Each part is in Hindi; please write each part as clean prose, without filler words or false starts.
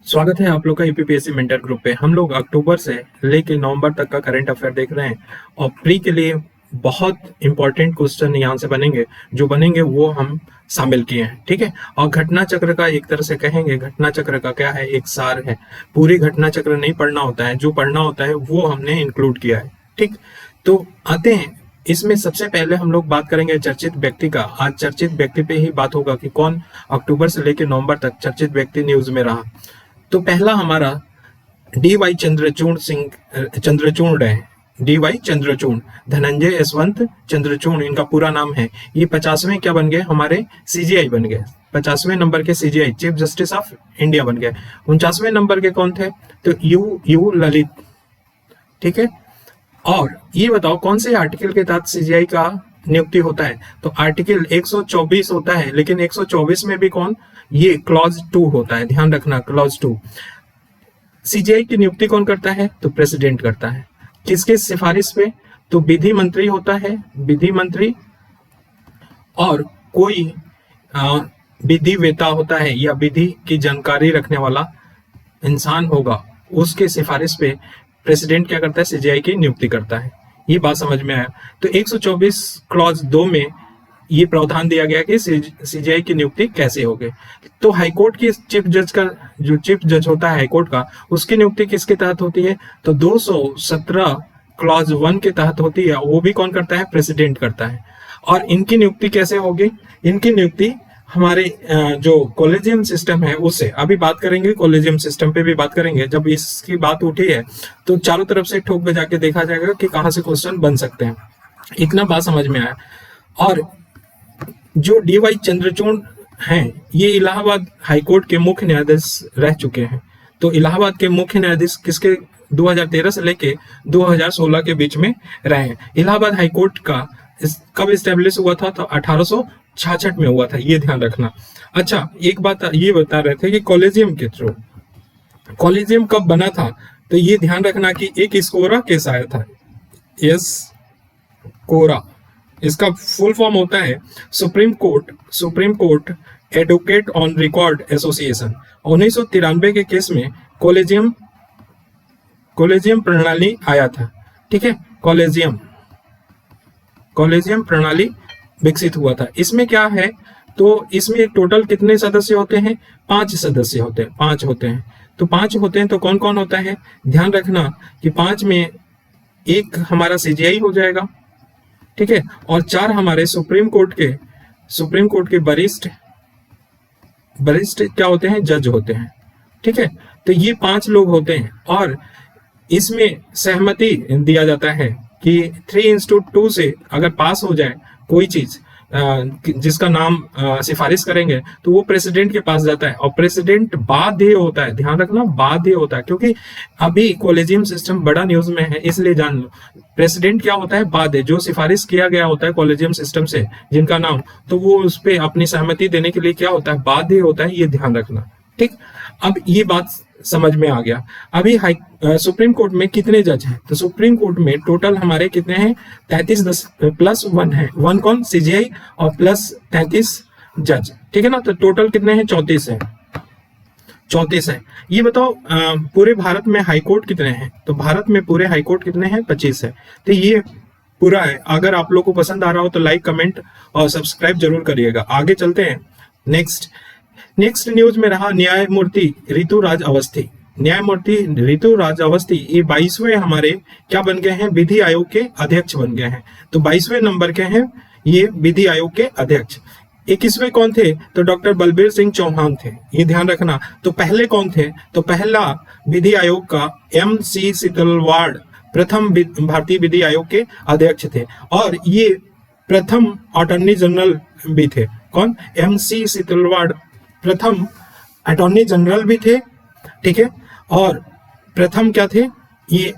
स्वागत है आप लोग का यूपीपीएससी मेंटर ग्रुप पे। हम लोग अक्टूबर से लेके नवंबर तक का करंट अफेयर देख रहे हैं और प्री के लिए बहुत इंपॉर्टेंट क्वेश्चन यहाँ से बनेंगे। जो बनेंगे वो हम शामिल किए हैं, ठीक है। और घटना चक्र का एक तरह से कहेंगे, घटना चक्र का क्या है, एक सार है। पूरी घटना चक्र नहीं पढ़ना होता है, जो पढ़ना होता है वो हमने इंक्लूड किया है, ठीक। तो आते हैं, इसमें सबसे पहले हम लोग बात करेंगे चर्चित व्यक्ति का। आज चर्चित व्यक्ति पे ही बात होगा कि कौन अक्टूबर से लेकर नवंबर तक चर्चित व्यक्ति न्यूज में रहा। तो पहला हमारा डी.वाई. चंद्रचूड़ है। डी.वाई. चंद्रचूड़, धनंजय यशवंत चंद्रचूड़ इनका पूरा नाम है। ये 50वें क्या बन गए, हमारे सीजीआई बन गए। 50वें नंबर के CGI, chief justice of India बन गए। 49वें नंबर के कौन थे, तो यू ललित, ठीक है। और ये बताओ कौन से आर्टिकल के तहत सीजीआई का नियुक्ति होता है, तो आर्टिकल 124 होता है। लेकिन 124 में भी कौन, ये क्लॉज 2 होता है, ध्यान रखना, क्लॉज 2। सीजीआई की नियुक्ति कौन करता है, तो प्रेसिडेंट करता है। किसके सिफारिश पे, तो विधि मंत्री होता है, विधि मंत्री। और कोई विधि वेता होता है या विधि की जानकारी रखने वाला इंसान होगा, उसके सिफारिश पे प्रेसिडेंट क्या करता है, सीजीआई की नियुक्ति करता है। ये बात समझ में आया। तो 124 क्लॉज 2 में ये प्रावधान दिया गया कि सीजीआई की नियुक्ति कैसे होगी। तो हाईकोर्ट की चीफ जज का, जो चीफ जज होता है हाईकोर्ट का, उसकी नियुक्ति किसके तहत होती है, तो 217 क्लॉज 1 के तहत होती है। वो भी कौन करता है, प्रेसिडेंट करता है। और इनकी नियुक्ति कैसे होगी, इनकी नियुक्ति हमारे जो कॉलेजियम सिस्टम है उससे, अभी बात करेंगे कॉलेजियम सिस्टम पे भी बात करेंगे। जब इसकी बात उठी है तो चारों तरफ से ठोक बजा के देखा जाएगा कि कहाँ से क्वेश्चन बन सकते हैं। इतना बात समझ में आया। और जो डी.वाई. चंद्रचूड़ हैं, ये इलाहाबाद हाईकोर्ट के मुख्य न्यायाधीश रह चुके हैं। तो इलाहाबाद के मुख्य न्यायाधीश किसके, 2013 से लेके 2016 के बीच में रहे हैं। इलाहाबाद हाईकोर्ट का कब स्टेब्लिश हुआ था, तो 1866 में हुआ था, ये ध्यान रखना। अच्छा, एक बात ये बता रहे थे कि कॉलेजियम के थ्रू, कॉलेजियम कब बना था, तो ये ध्यान रखना कि एक स्कोरा केस आया था, यस कोरा, इसका फुल फॉर्म होता है supreme court advocate on record association. 1993 के केस में कॉलेजियम प्रणाली आया था, ठीक है। कॉलेजियम प्रणाली विकसित हुआ था। इसमें क्या है, तो इसमें टोटल कितने सदस्य होते हैं, 5 सदस्य होते हैं, 5 होते हैं। तो 5 होते हैं, तो कौन कौन होता है, ध्यान रखना कि 5 में एक हमारा सीजीआई हो जाएगा, ठीक है। और 4 हमारे सुप्रीम कोर्ट के वरिष्ठ क्या होते हैं, जज होते हैं, ठीक है। तो ये 5 लोग होते हैं। और इसमें सहमति दिया जाता है कि 3:2 से अगर पास हो जाए कोई चीज जिसका नाम सिफारिश करेंगे, तो वो प्रेसिडेंट के पास जाता है। और प्रेसिडेंट बाध्य होता है, ध्यान रखना, बाध्य होता है, क्योंकि अभी कॉलेजियम सिस्टम बड़ा न्यूज में है, इसलिए जान लो। प्रेसिडेंट क्या होता है, बाध्य, जो सिफारिश किया गया होता है कॉलेजियम सिस्टम से जिनका नाम, तो वो उस पर अपनी सहमति देने के लिए क्या होता है, बाध्य होता है, ये ध्यान रखना, ठीक। अब ये बात समझ में आ गया। अभी सुप्रीम कोर्ट में कितने जज हैं, तो सुप्रीम कोर्ट में टोटल हमारे कितने हैं, 33 प्लस 1 है, 1 कौन, सीजीआई, और प्लस 33 जज, ठीक है ना। तो टोटल कितने हैं, 34 है, 34 है। ये बताओ पूरे भारत में हाई कोर्ट कितने हैं, तो भारत में पूरे हाई कोर्ट कितने हैं, 25 है। तो ये पूरा है। अगर आप लोग को पसंद आ रहा हो तो लाइक, कमेंट और सब्सक्राइब जरूर करिएगा। आगे चलते हैं। नेक्स्ट न्यूज में रहा न्यायमूर्ति ऋतुराज अवस्थी। न्यायमूर्ति ऋतुराज अवस्थी ये 22वें हमारे क्या बन गए हैं, विधि आयोग के अध्यक्ष बन गए हैं। तो 22वें नंबर के हैं ये विधि आयोग के अध्यक्ष। 21वें कौन थे, तो डॉक्टर बलबीर सिंह चौहान थे, ये ध्यान रखना। तो पहले कौन थे, तो पहला विधि आयोग का MC सीतलवाड़ प्रथम भारतीय विधि आयोग के अध्यक्ष थे। और ये प्रथम अटॉर्नी जनरल भी थे। कौन, MC सीतलवाड़ प्रथम अटॉर्नी जनरल भी थे, ठीक है। और प्रथम क्या थे, ये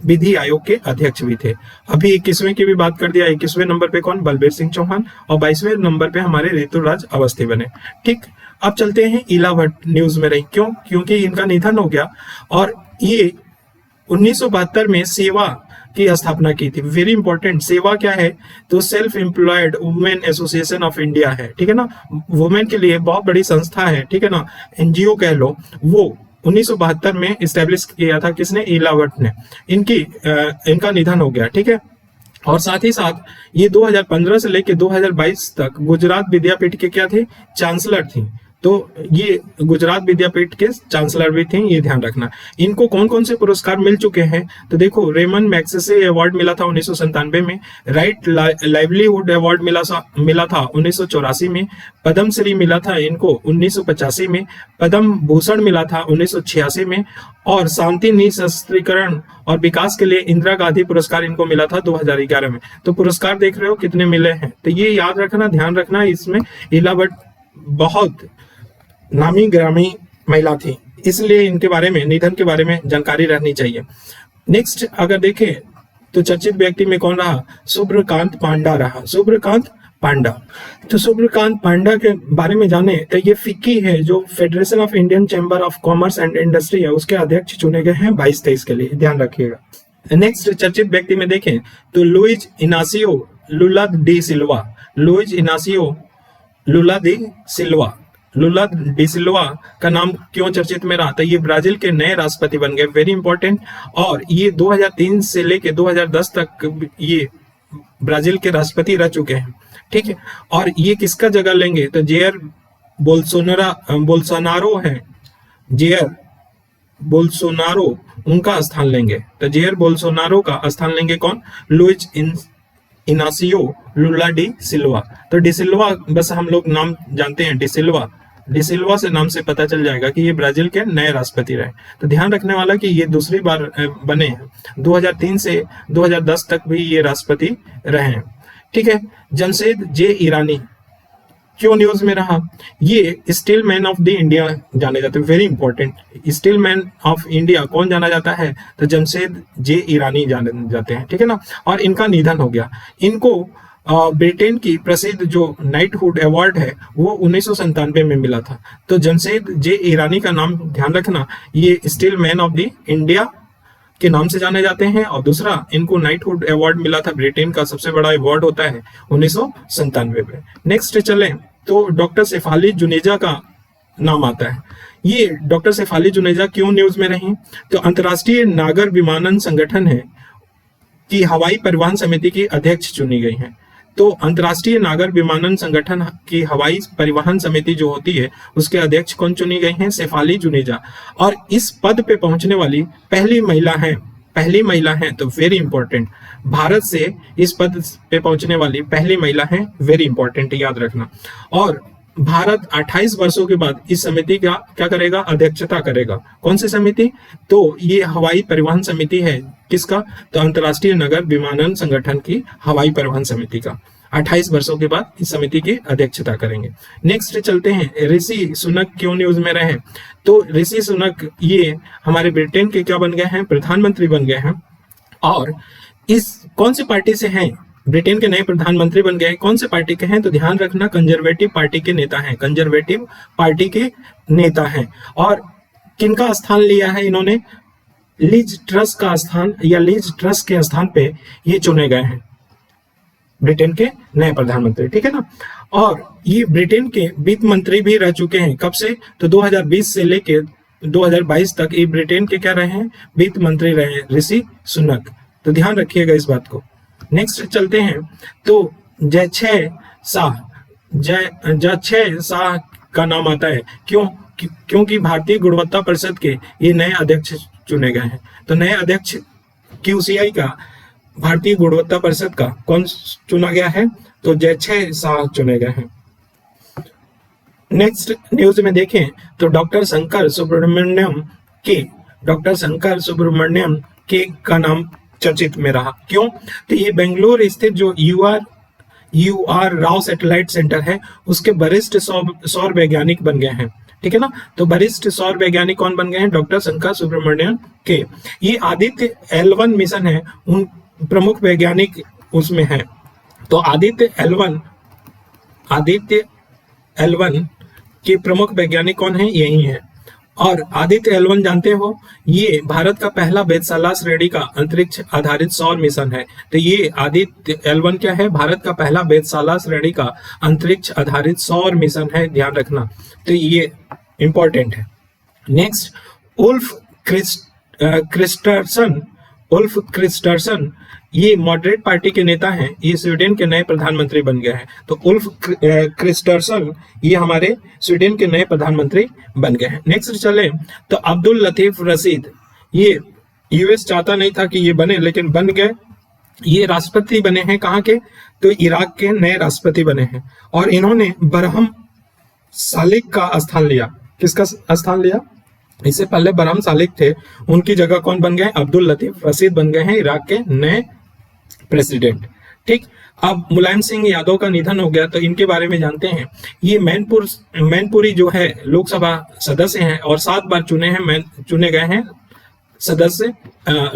विधि आयोग के अध्यक्ष भी थे। अभी 21वें की भी बात कर दिया। 21वें नंबर पे कौन, बलबीर सिंह चौहान, और 22वें नंबर पे हमारे ऋतुराज अवस्थी बने, ठीक। अब चलते हैं इला भट्ट न्यूज में रही, क्योंकि इनका निधन हो गया। और ये 1972 में सेवा की स्थापना की थी। वेरी इंपॉर्टेंट, सेवा क्या है, तो self employed women association of India है, ठीक है ना, वुमेन के लिए बहुत बड़ी संस्था है, ठीक है ना, एनजीओ कह लो। वो 1972 में इस्टेब्लिश किया था, किसने, ईला भट्ट ने। इनका निधन हो गया, ठीक है। और साथ ही साथ ये 2015 से लेकर 2022 तक गुजरात विद्यापीठ के क्या थे, चांसलर थी। तो ये गुजरात विद्यापीठ के चांसलर भी थे, ये ध्यान रखना। इनको कौन कौन से पुरस्कार मिल चुके हैं, तो देखो, रेमन मैग्सेसे अवार्ड मिला था 1997 में, राइट लाइवलीहुड अवार्ड मिला था 1984 में, पद्मश्री मिला था इनको 1985 में, पद्म भूषण मिला था 1986 में, और शांति निशस्त्रीकरण और विकास के लिए इंदिरा गांधी पुरस्कार इनको मिला था 2011 में। तो पुरस्कार देख रहे हो कितने मिले हैं, तो ये याद रखना, ध्यान रखना। इसमें ईला भट्ट बहुत नामी ग्रामी महिला थी, इसलिए इनके बारे में, निधन के बारे में जानकारी रहनी चाहिए। नेक्स्ट अगर देखें तो चर्चित व्यक्ति में कौन रहा, सुब्रकांत पांडा रहा, सुब्रकांत पांडा। तो सुब्रकांत पांडा के बारे में जाने तो ये फिक्की है, जो federation of Indian chamber of commerce and industry है, उसके अध्यक्ष चुने गए हैं 22-23 के लिए, ध्यान रखिएगा। नेक्स्ट चर्चित व्यक्ति में देखें तो लुइज इनासियो लुला डी सिल्वा, लुइज इनासियो लुला डी सिल्वा, लुला डी सिल्वा का नाम क्यों चर्चित में रहा, तो ये ब्राजील के नए राष्ट्रपति बन गए, वेरी इंपॉर्टेंट। और ये 2003 से लेके 2010 तक ये ब्राजील के राष्ट्रपति रह चुके हैं, ठीक है। और ये किसका जगह लेंगे, तो जेयर बोल्सोनारो है, जेयर बोल्सोनारो उनका स्थान लेंगे। तो जेयर बोल्सोनारो का स्थान लेंगे कौन, लुइज इनासियो लुला डी सिल्वा। तो डी सिल्वा बस हम लोग नाम जानते हैं, डी सिल्वा से नाम से पता चल जाएगा कि ये ब्राजील के नए राष्ट्रपति रहे। तो ध्यान रखने वाला कि ये दूसरी बार बने हैं, 2003 से 2010 तक भी ये राष्ट्रपति रहे हैं, ठीक है। जमशेद जे ईरानी क्यों न्यूज में रहा, ये steel man of the India जाने जाते हैं, very important. Steel man of India कौन जाना जाता है, तो जमशेद जे ईरानी जाने जाते हैं, ठीक है ना। और इनका निधन हो गया। इनको ब्रिटेन की प्रसिद्ध जो नाइटहुड अवार्ड है वो 1997 में मिला था। तो जमशेद जे ईरानी का नाम ध्यान रखना, ये steel man of the India के नाम से जाने जाते हैं। और दूसरा, इनको नाइटहुड अवार्ड मिला था, ब्रिटेन का सबसे बड़ा अवार्ड होता है, 1997 में। नेक्स्ट चलें तो डॉक्टर शेफाली जुनेजा का नाम आता है। ये डॉक्टर शेफाली जुनेजा क्यों न्यूज में रही, तो अंतर्राष्ट्रीय नागर विमानन संगठन है कि हवाई परिवहन समिति की अध्यक्ष चुनी गई हैं। तो अंतर्राष्ट्रीय नागर विमानन संगठन की हवाई परिवहन समिति जो होती है, उसके अध्यक्ष कौन चुनी गई हैं, शेफाली जुनेजा। और इस पद पे पहुंचने वाली पहली महिला हैं, तो वेरी इंपॉर्टेंट, भारत से इस पद पे पहुंचने वाली पहली महिला हैं, वेरी इंपॉर्टेंट, याद रखना। और भारत 28 वर्षों के बाद इस समिति का क्या करेगा, अध्यक्षता करेगा। कौन सी समिति, तो ये हवाई परिवहन समिति है, किसका, तो अंतर्राष्ट्रीय नगर विमानन संगठन की हवाई परिवहन समिति का। 28 वर्षों के बाद इस समिति की अध्यक्षता करेंगे। नेक्स्ट चलते हैं, ऋषि सुनक क्यों न्यूज में रहे, तो ऋषि सुनक ये हमारे ब्रिटेन के क्या बन गए हैं, प्रधानमंत्री बन गए हैं। और इस कौन सी पार्टी से हैं, ब्रिटेन के नए प्रधानमंत्री बन गए, कौन से पार्टी के हैं, तो ध्यान रखना, कंजर्वेटिव पार्टी के नेता हैं, कंजर्वेटिव पार्टी के नेता हैं। और किनका स्थान लिया है इन्होंने, लीज ट्रस का स्थान, या लीज ट्रस के स्थान पे ये चुने गए हैं ब्रिटेन के नए प्रधानमंत्री, ठीक है ना। और ये ब्रिटेन के वित्त मंत्री भी रह चुके हैं, कब से, तो 2020 से लेके 2022 तक ये ब्रिटेन के क्या रहे हैं, वित्त मंत्री रहे हैं, ऋषि सुनक। तो ध्यान रखिएगा इस बात को। नेक्स्ट चलते हैं तो जयछय शाह का नाम आता है, क्योंकि भारतीय गुणवत्ता परिषद के ये नए अध्यक्ष चुने गए हैं। तो नए अध्यक्ष QCI का, भारतीय गुणवत्ता परिषद का कौन चुना गया है, तो जयछय शाह चुने गए हैं। नेक्स्ट न्यूज में देखें तो डॉक्टर शंकर सुब्रमण्यम के का नाम चर्चित में रहा, क्यों, तो ये बेंगलोर स्थित जो UR राव सैटेलाइट सेंटर है, उसके वरिष्ठ सौर वैज्ञानिक बन गए हैं, ठीक है ना। तो वरिष्ठ सौर वैज्ञानिक कौन बन गए हैं, डॉक्टर शंकर सुब्रमण्यम के। ये आदित्य L1 मिशन है, उन प्रमुख वैज्ञानिक उसमें है। तो आदित्य L1 के प्रमुख वैज्ञानिक कौन है, यही है। और आदित्य L1 जानते हो, ये भारत का पहला वेधशाला श्रेणी का अंतरिक्ष आधारित सौर मिशन है। तो ये आदित्य L1 क्या है, भारत का पहला वेधशाला श्रेणी का अंतरिक्ष आधारित सौर मिशन है, ध्यान रखना। तो ये इंपॉर्टेंट है। नेक्स्ट, उल्फ क्रिस्टर्सन ये मॉडरेट पार्टी के नेता हैं, ये स्वीडन के नए प्रधानमंत्री बन गए हैं। तो उल्फ क्रिस्टर्सन ये हमारे स्वीडन के नए प्रधानमंत्री बन गए हैं। नेक्स्ट चले तो अब्दुल लतीफ रशीद, ये यूएस चाहता नहीं था कि ये बने, लेकिन बन गए। ये राष्ट्रपति बने हैं कहाँ के, तो इराक के नए राष्ट्रपति बने हैं। और इन्होंने बरहम सालिक का स्थान लिया। किसका स्थान लिया, इससे पहले बरहम सालिक थे, उनकी जगह कौन बन गए, अब्दुल लतीफ रशीद बन गए हैं इराक के नए प्रेसिडेंट। ठीक, अब मुलायम सिंह यादव का निधन हो गया, तो इनके बारे में जानते हैं। ये मैनपुरी जो है लोकसभा सदस्य हैं और 7 बार चुने गए हैं सदस्य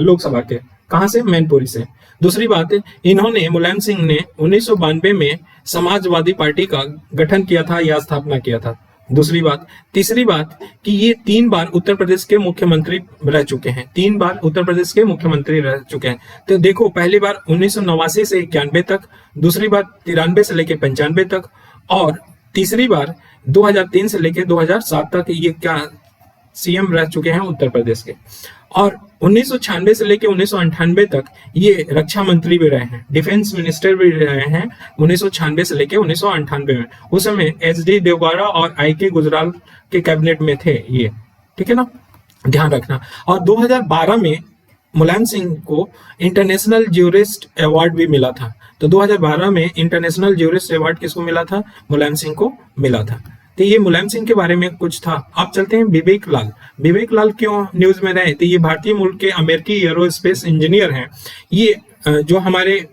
लोकसभा के। कहां से, मैनपुरी से। दूसरी बात, इन्होंने मुलायम सिंह ने 1992 में समाजवादी पार्टी का गठन किया था या स्थापना किया था। दूसरी बात। तीसरी बात कि ये 3 बार उत्तर प्रदेश के मुख्यमंत्री रह चुके हैं, 3 बार उत्तर प्रदेश के मुख्यमंत्री रह चुके हैं। तो देखो, पहली बार 1989 से 91 तक, दूसरी बार 93 से लेकर 95 तक, और तीसरी बार 2003 से लेकर 2007 तक ये क्या सीएम रह चुके हैं उत्तर प्रदेश के। और 1996 से लेकर 1998 तक ये रक्षा मंत्री भी रहे हैं, डिफेंस मिनिस्टर भी रहे हैं 1996 से लेकर 1998 में। उस समय HD देवगौड़ा और IK गुजराल के कैबिनेट में थे ये, ठीक है ना, ध्यान रखना। और 2012 में मुलायम सिंह को इंटरनेशनल ज्यूरिस्ट अवार्ड भी मिला था। तो 2012 में इंटरनेशनल ज्यूरिस्ट अवार्ड किसको मिला था, मुलायम सिंह को मिला था। तो ये मुलायम सिंह के बारे में कुछ था। अब चलते हैं विवेक लाल। विवेक लाल क्यों न्यूज में रहे, तो ये भारतीय मूल के अमेरिकी एरोस्पेस इंजीनियर हैं। ये जो हमारे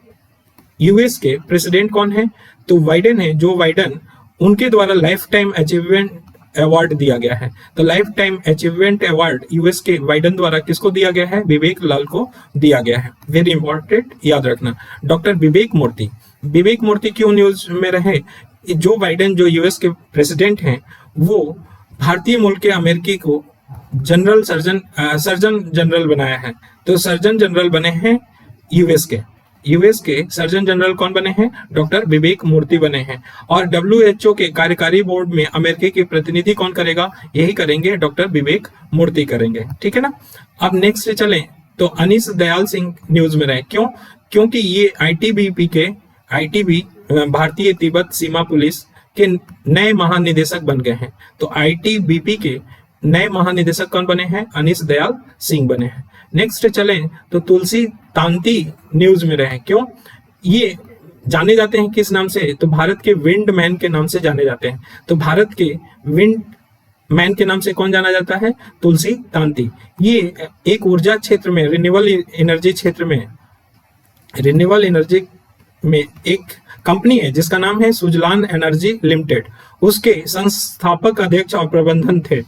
यूएस के प्रेसिडेंट कौन है, तो बाइडेन है, जो बाइडेन, उनके द्वारा लाइफ टाइम अचीवमेंट अवार्ड दिया गया है। तो life time achievement award US के बाइडेन द्वारा किसको दिया गया है, विवेक लाल को दिया गया है। वेरी इंपॉर्टेंट, याद रखना। डॉक्टर विवेक मूर्ति, विवेक मूर्ति क्यों न्यूज में रहे, जो बाइडेन जो यूएस के प्रेसिडेंट हैं, वो भारतीय मूल के अमेरिकी को सर्जन जनरल बनाया है। तो सर्जन जनरल बने हैं यूएस के सर्जन जनरल कौन बने हैं, डॉक्टर विवेक मूर्ति बने हैं। और WHO के कार्यकारी बोर्ड में अमेरिकी के प्रतिनिधि कौन करेगा, यही करेंगे डॉक्टर विवेक मूर्ति करेंगे, ठीक है ना। अब नेक्स्ट चलें तो अनीस दयाल सिंह न्यूज में रहे। क्यों, क्योंकि ये ITBP भारतीय तिब्बत सीमा पुलिस के नए महानिदेशक बन गए हैं। तो ITBP के नए महानिदेशक कौन बने हैं, अनीस दयाल सिंह बने हैं। नेक्स्ट चलें तो तुलसी तांती न्यूज में रहे। क्यों, ये जाने जाते हैं किस नाम से, तो भारत के विंड मैन के नाम से जाने जाते हैं। तो भारत के विंड मैन के नाम से कौन जाना जाता है, तुलसी तांती। ये एक ऊर्जा क्षेत्र में, रिन्यूएबल एनर्जी में एक कंपनी है जिसका नाम है सुजलान एनर्जी लिमिटेड। उसके संस्थापक अध्यक्ष और प्रबंधन थे,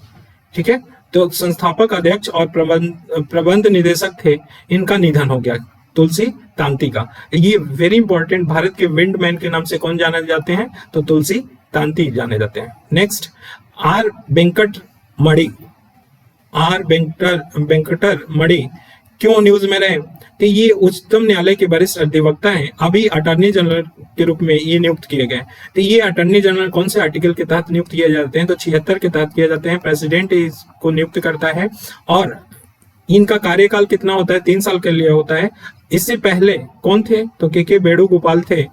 ठीक है। तो संस्थापक अध्यक्ष और प्रबंध निदेशक थे, इनका निधन हो गया तुलसी तांती का। ये वेरी इंपॉर्टेंट, भारत के विंड मैन के नाम से कौन जाने जाते हैं, तो तुलसी तांती जाने जाते हैं। नेक्स्ट, आर वेंकटर मणि क्यों न्यूज में रहे, कि ये उच्चतम न्यायालय के वरिष्ठ अधिवक्ता हैं, अभी अटॉर्नी जनरल के रूप में ये नियुक्त किए गए। तो ये अटॉर्नी जनरल कौन से आर्टिकल के तहत नियुक्त किए जाते हैं, तो 76 के तहत किए जाते हैं। प्रेसिडेंट इसको नियुक्त करता है और इनका कार्यकाल कितना होता है, 3 साल के लिए होता है। इससे पहले कौन थे, तो के वेणुगोपाल थे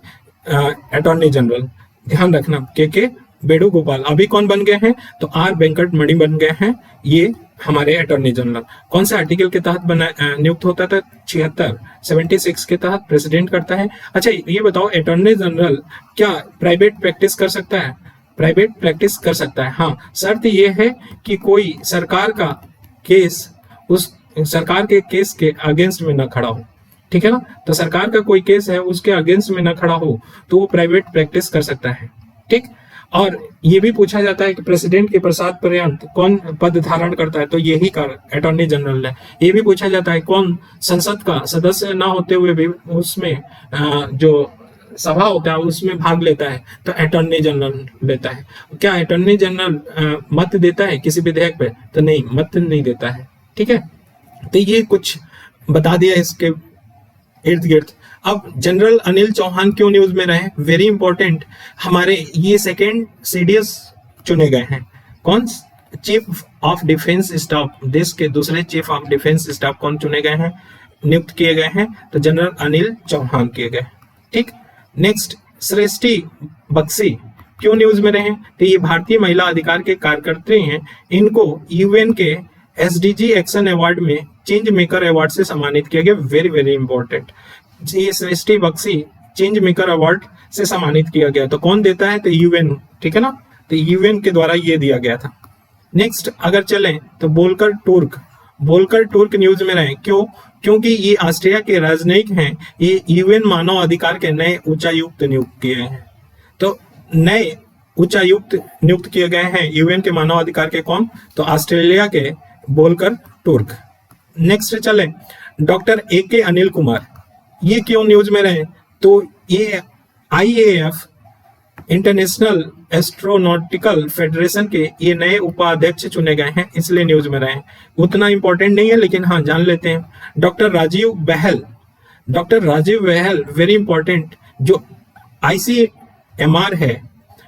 अटॉर्नी जनरल, ध्यान रखना, के वेणुगोपाल। अभी कौन बन गए हैं, तो आर वेंकट मणि बन गए हैं ये हमारे अटॉर्नी जनरल। कौन से आर्टिकल के तहत नियुक्त होता था, 76 के तहत प्रेसिडेंट करता है। अच्छा ये बताओ, अटॉर्नी जनरल क्या प्राइवेट प्रैक्टिस कर सकता है, प्राइवेट प्रैक्टिस कर सकता है। हाँ, शर्त ये है कि कोई सरकार का केस उस सरकार के केस के अगेंस्ट में न खड़ा हो, ठीक है ना। तो सरकार का कोई केस है उसके अगेंस्ट में न खड़ा हो तो वो प्राइवेट प्रैक्टिस कर सकता है, ठीक। और ये भी पूछा जाता है कि प्रेसिडेंट के प्रसाद पर्यंत कौन पद धारण करता है, तो यही अटॉर्नी जनरल है। ये भी पूछा जाता है कौन संसद का सदस्य ना होते हुए भी उसमें जो सभा होता है उसमें भाग लेता है तो अटॉर्नी जनरल लेता है। क्या अटॉर्नी जनरल मत देता है किसी विधेयक पे? तो नहीं, मत नहीं देता है। ठीक है, तो ये कुछ बता दिया इसके इर्द गिर्द। अब जनरल अनिल चौहान क्यों न्यूज में रहे? वेरी इंपॉर्टेंट, हमारे ये सेकेंड सीडीएस चुने गए हैं। कौन? चीफ ऑफ डिफेंस स्टाफ, देश के दूसरे चीफ ऑफ डिफेंस स्टाफ कौन चुने गए हैं, नियुक्त किए गए हैं? तो जनरल अनिल चौहान किए गए। ठीक, नेक्स्ट, सृष्टि बक्सी क्यों न्यूज में रहे? तो ये भारतीय महिला अधिकार के कार्यकर्ता हैं, इनको यूएन के एसडीजी एक्शन अवार्ड में चेंज मेकर अवार्ड से सम्मानित किया गया। वेरी वेरी इंपॉर्टेंट, ये सृष्टि बक्सी चेंज मेकर अवार्ड से सम्मानित किया गया। तो कौन देता है? तो यूएन, ठीक है ना, तो यूएन के द्वारा ये दिया गया था। नेक्स्ट अगर चलें तो बोल्कर टूर्क न्यूज में रहे। क्यों? क्योंकि ये ऑस्ट्रिया के राजनयिक हैं, ये यूएन मानव अधिकार के नए उच्चायुक्त नियुक्त किए हैं। तो नए उच्चायुक्त नियुक्त किए गए हैं यूएन के मानव अधिकार के। कौन? तो ऑस्ट्रेलिया के बोल्कर टूर्क। नेक्स्ट चले, डॉक्टर ए.के. अनिल कुमार, ये क्यों न्यूज में रहे? तो ये आईएएफ इंटरनेशनल एस्ट्रोनॉटिकल फेडरेशन के ये नए उपाध्यक्ष चुने गए हैं, इसलिए न्यूज में रहे। उतना इंपॉर्टेंट नहीं है लेकिन हाँ जान लेते हैं। डॉक्टर राजीव बहल वेरी इंपॉर्टेंट, जो आईसीएमआर है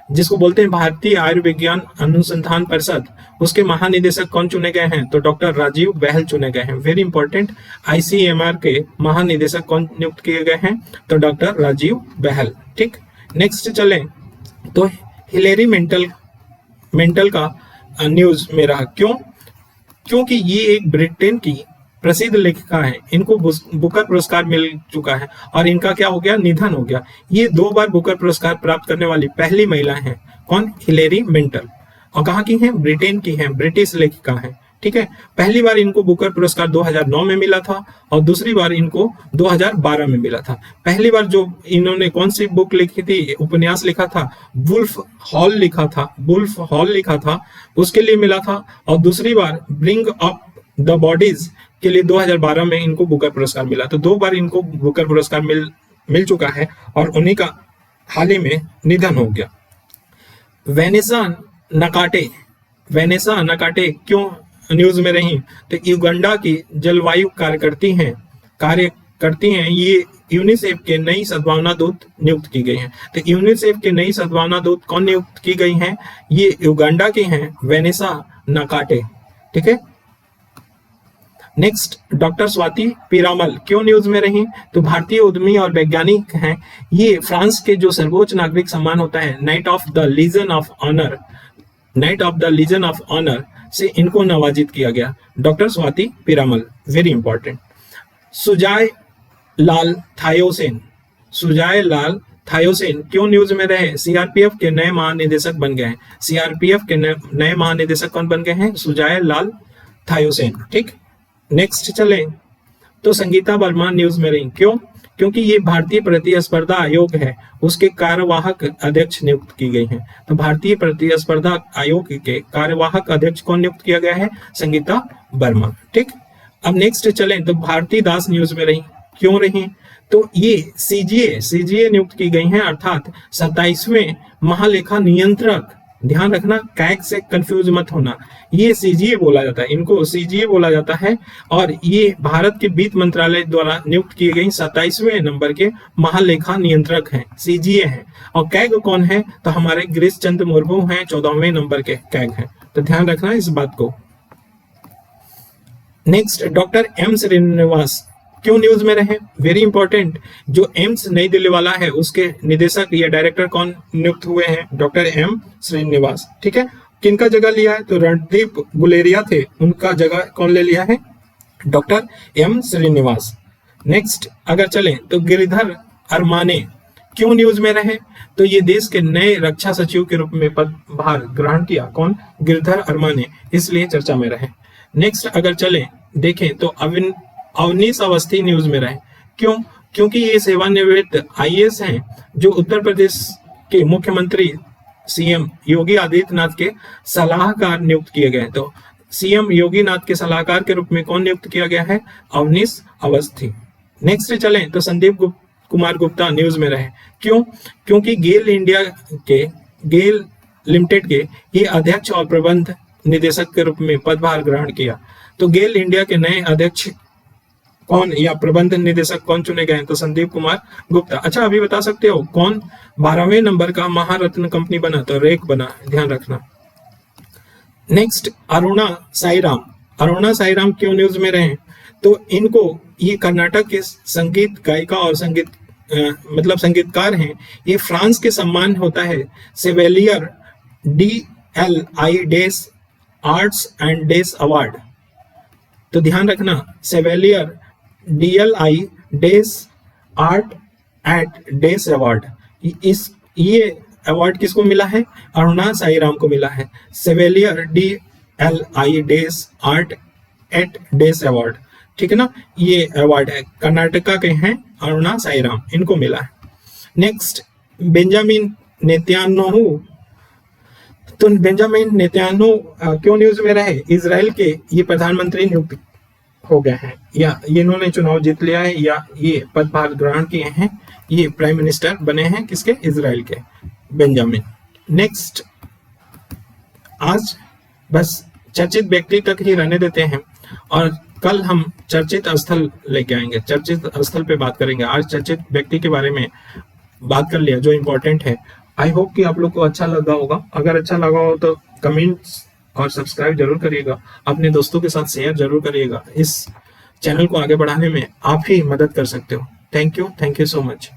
जिसको बोलते हैं भारतीय आयुर्विज्ञान अनुसंधान परिषद, उसके महानिदेशक कौन चुने गए हैं? तो डॉक्टर राजीव बहल चुने गए हैं। वेरी इंपॉर्टेंट, आईसीएमआर के महानिदेशक कौन नियुक्त किए गए हैं? तो डॉक्टर राजीव बहल। ठीक, नेक्स्ट चले तो हिलेरी मेंटल का न्यूज में रहा। क्यों? क्योंकि ये एक ब्रिटेन की प्रसिद्ध लेखिका है, इनको बुकर पुरस्कार मिल चुका है और इनका क्या हो गया? निधन हो गया। ये 2 बार बुकर पुरस्कार प्राप्त करने वाली पहली महिला हैं। कौन? Hillary mental. और कहाँ की हैं? ब्रिटेन की हैं, ब्रिटिश लेखिका हैं। ठीक है, पहली बार इनको बुकर पुरस्कार 2009 में मिला था और दूसरी बार इनको 2012 में मिला था। पहली बार जो इन्होंने कौन सी बुक लिखी थी, उपन्यास लिखा था, वुल्फ हॉल लिखा था, उसके लिए मिला था। और दूसरी बार ब्रिंग अप द बॉडीज के लिए 2012 में इनको बुकर पुरस्कार मिला। तो 2 बार इनको बुकर पुरस्कार मिल चुका है और उन्हीं का हाल ही में निधन हो गया। वेनेसा नकाटे क्यों न्यूज में रही? तो युगांडा की जलवायु कार्य करती हैं, ये यूनिसेफ के नई सद्भावना दूत नियुक्त की गई हैं। तो यूनिसेफ के नई सद्भावना दूत कौन नियुक्त की गई हैं? ये युगांडा की हैं, वेनेसा नकाटे। ठीक है, नेक्स्ट, डॉक्टर स्वाति पीरामल क्यों न्यूज में रही? तो भारतीय उद्यमी और वैज्ञानिक हैं, ये फ्रांस के जो सर्वोच्च नागरिक सम्मान होता है knight of the legion of honour से इनको नवाजित किया गया। Doctor Swati Piramal, very important. Sujoy Lal Thaosen क्यों न्यूज में रहे? सीआरपीएफ के नए महानिदेशक बन गए हैं। सीआरपीएफ के नए महानिदेशक कौन बन गए हैं? सुजाय लाल थायोसेन। ठीक, नेक्स्ट चले तो संगीता वर्मा न्यूज में रही। क्यों? क्योंकि ये भारतीय प्रतिस्पर्धा आयोग है, उसके कार्यवाहक अध्यक्ष नियुक्त की गई हैं। तो भारतीय प्रतिस्पर्धा आयोग के कार्यवाहक अध्यक्ष कौन नियुक्त किया गया है? संगीता वर्मा। ठीक, अब नेक्स्ट चलें तो भारती दास न्यूज में रही। क्यों रही? तो ये सीजीए नियुक्त की गई हैं, अर्थात 27वें महालेखा नियंत्रक। ध्यान रखना, कैग से कंफ्यूज मत होना, ये सीजीए बोला जाता है, इनको सीजीए बोला जाता है और ये भारत के वित्त मंत्रालय द्वारा नियुक्त किए गई 27वें नंबर के महालेखा नियंत्रक हैं, सीजीए हैं। और कैग कौन है? तो हमारे गिरीश चंद्र मुर्मू हैं, 14वें नंबर के कैग हैं। तो ध्यान रखना इस बात को। नेक्स्ट, डॉक्टर एम श्रीनिवास क्यों न्यूज में रहे? वेरी इंपॉर्टेंट, जो एम्स नई दिल्ली वाला है उसके निदेशक या डायरेक्टर कौन नियुक्त हुए हैं? Doctor M Srinivas. ठीक है, किनका जगह लिया है? तो रणदीप गुलेरिया थे, उनका जगह कौन ले लिया है? Doctor M Srinivas. नेक्स्ट अगर चलें तो गिरिधर अरमाने क्यों न्यूज में रहे? तो ये देश के नए रक्षा सचिव के रूप में पदभार ग्रहण किया। कौन? गिरिधर अरमाने, इसलिए चर्चा में रहे। नेक्स्ट अगर चलें देखें तो अवनीश अवस्थी न्यूज में रहे। क्यों? क्योंकि ये सेवानिवृत्त आईएएस हैं जो उत्तर प्रदेश के मुख्यमंत्री सीएम योगी आदित्यनाथ के सलाहकार नियुक्त किए गए। तो सीएम योगी नाथ के सलाहकार के रूप में कौन नियुक्त किया गया है? अवनीश अवस्थी। नेक्स्ट चलें तो संदीप कुमार गुप्ता न्यूज में रहे। क्यों? क्योंकि गेल लिमिटेड के ये अध्यक्ष और प्रबंध निदेशक के रूप में पदभार ग्रहण किया। तो गेल इंडिया के नए अध्यक्ष कौन या प्रबंध निदेशक कौन चुने गए हैं? तो संदीप कुमार गुप्ता। अच्छा, अभी बता सकते हो कौन 12वें नंबर का महारत्न कंपनी बना? तो रेक बना, ध्यान रखना। नेक्स्ट, अरुणा साईराम। अरुणा साईराम क्यों न्यूज में रहे? तो इनको, ये कर्नाटक के संगीत गायिका और संगीतकार हैं। ये फ्रांस के सम्मान होता है chevalier DLI des arts and des award. तो ध्यान रखना, chevalier DLI des art et des award. ये अवार्ड किसको मिला है? अरुणा साईराम को मिला है। Chevalier DLI des art et des award, ठीक है ना, ये अवार्ड है, कर्नाटका के हैं अरुणा साईराम, इनको मिला है। Next, Benjamin Netanyahu. तो बेंजामिन नेतन्याहू क्यों न्यूज में रहे? इजराइल के ये प्रधानमंत्री नियुक्त हो गए हैं, या इन्होंने चुनाव जीत लिया है, या ये पदभार ग्रहण किए हैं, ये प्राइम मिनिस्टर बने हैं किसके? इजराइल के, बेंजामिन। नेक्स्ट, आज बस चर्चित व्यक्ति तक ही रहने देते हैं और कल हम चर्चित स्थल लेके आएंगे, चर्चित स्थल पे बात करेंगे। आज चर्चित व्यक्ति के बारे में बात कर लिया जो इम्पोर्टेंट है। आई होप कि आप लोग को अच्छा लगा होगा। अगर अच्छा लगा हो तो कमेंट्स और सब्सक्राइब जरूर करिएगा, अपने दोस्तों के साथ शेयर जरूर करिएगा। इस चैनल को आगे बढ़ाने में आप ही मदद कर सकते हो। Thank you so much.